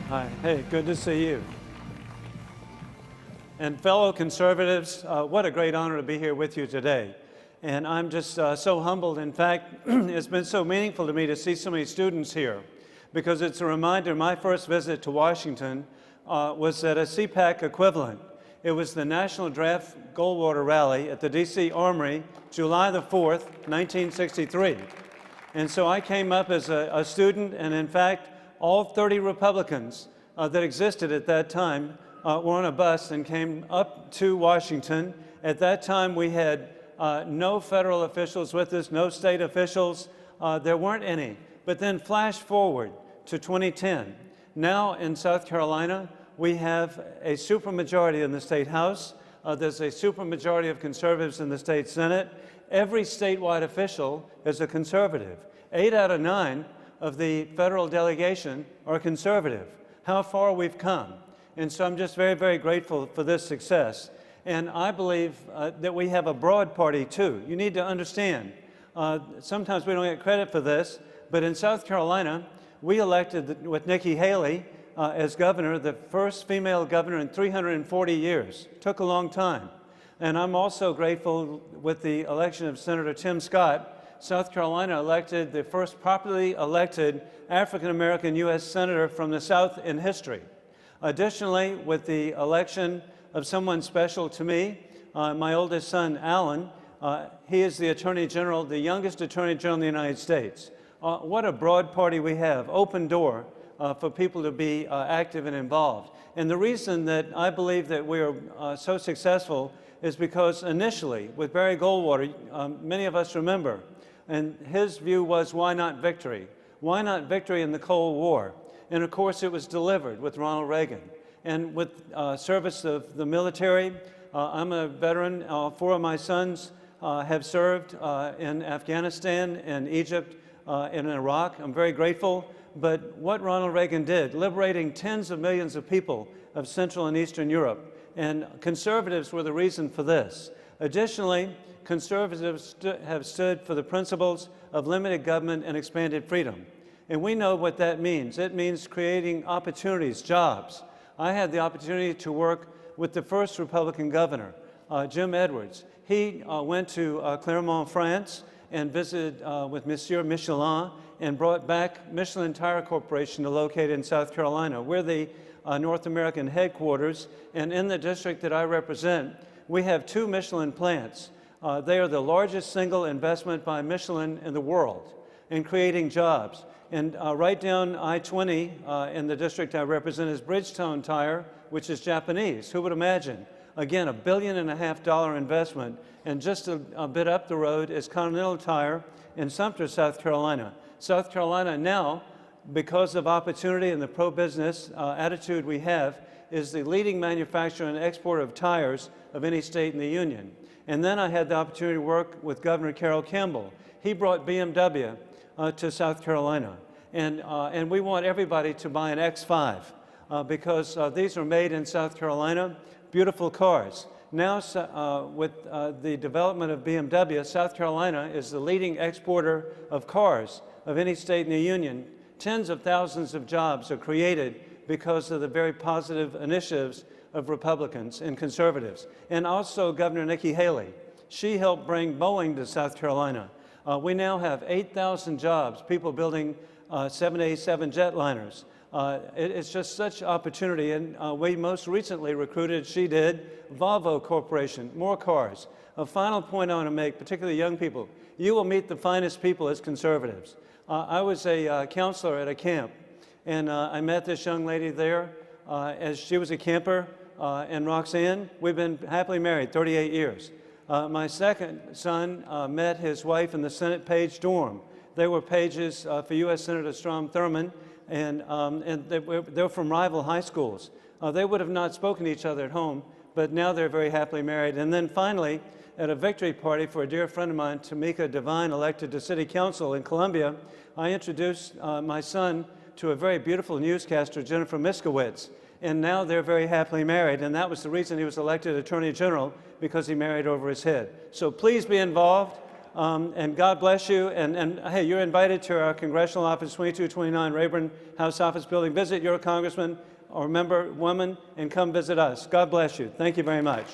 Hi. Hey, good to see you. And fellow conservatives, what a great honor to be here with you today. And I'm just so humbled. In fact, it's been so meaningful to me to see so many students here because it's a reminder my first visit to Washington was at a CPAC equivalent. It was the National Draft Goldwater Rally at the D.C. Armory, July the 4th, 1963. And so I came up as a student, and in fact, all 30 Republicans that existed at that time were on a bus and came up to Washington. At that time, we had no federal officials with us, no state officials. There weren't any. But then flash forward to 2010. Now in South Carolina, we have a supermajority in the state House. There's a supermajority of conservatives in the state Senate. Every statewide official is a conservative. 8 out of 9 of the federal delegation are conservative. How far we've come. And so I'm just very, very grateful for this success. And I believe that we have a broad party too. You need to understand, sometimes we don't get credit for this, but in South Carolina, we elected with Nikki Haley as governor, the first female governor in 340 years. Took a long time. And I'm also grateful with the election of Senator Tim Scott. South Carolina elected the first properly elected African-American U.S. Senator from the South in history. Additionally, with the election of someone special to me, my oldest son, Alan, he is the Attorney General, the youngest Attorney General in the United States. What a broad party we have, open door for people to be active and involved. And the reason that I believe that we are so successful is because initially, with Barry Goldwater, many of us remember, and his view was, why not victory? Why not victory in the Cold War? And of course, it was delivered with Ronald Reagan. And with service of the military, I'm a veteran. 4 of my sons have served in Afghanistan, in Egypt, and in Iraq. I'm very grateful. But what Ronald Reagan did, liberating tens of millions of people of Central and Eastern Europe, and conservatives were the reason for this. Additionally, conservatives have stood for the principles of limited government and expanded freedom. And we know what that means. It means creating opportunities, jobs. I had the opportunity to work with the first Republican governor, Jim Edwards. He went to Clermont, France, and visited with Monsieur Michelin and brought back Michelin Tire Corporation to locate in South Carolina. We're the North American headquarters, and in the district that I represent, we have 2 Michelin plants. They are the largest single investment by Michelin in the world in creating jobs. And right down I-20 in the district I represent is Bridgestone Tire, which is Japanese. Who would imagine? Again, $1.5 billion investment. And just a bit up the road is Continental Tire in Sumter, South Carolina. South Carolina now, because of opportunity and the pro-business attitude we have, is the leading manufacturer and exporter of tires of any state in the union. And then I had the opportunity to work with Governor Carroll Kimball. He brought BMW to South Carolina. And we want everybody to buy an X5 because these are made in South Carolina, beautiful cars. Now, with the development of BMW, South Carolina is the leading exporter of cars of any state in the union. Tens of thousands of jobs are created because of the very positive initiatives of Republicans and conservatives. And also Governor Nikki Haley. She helped bring Boeing to South Carolina. We now have 8,000 jobs, people building 787 jetliners. It's just such opportunity, and we most recently recruited, she did, Volvo Corporation, more cars. A final point I want to make, particularly young people, you will meet the finest people as conservatives. I was a counselor at a camp, and I met this young lady there as she was a camper, and Roxanne, we've been happily married 38 years. My second son met his wife in the Senate Page dorm. They were pages for U.S. Senator Strom Thurmond, and they're from rival high schools. They would have not spoken to each other at home, but now they're very happily married. And then finally, at a victory party for a dear friend of mine, Tamika Devine, elected to City Council in Columbia, I introduced my son to a very beautiful newscaster, Jennifer Miskowitz. And now they're very happily married, and that was the reason he was elected Attorney General, because he married over his head. So please be involved. And God bless you. And hey, you're invited to our congressional office, 2229 Rayburn House Office Building. Visit your congressman or member, woman, and come visit us. God bless you. Thank you very much.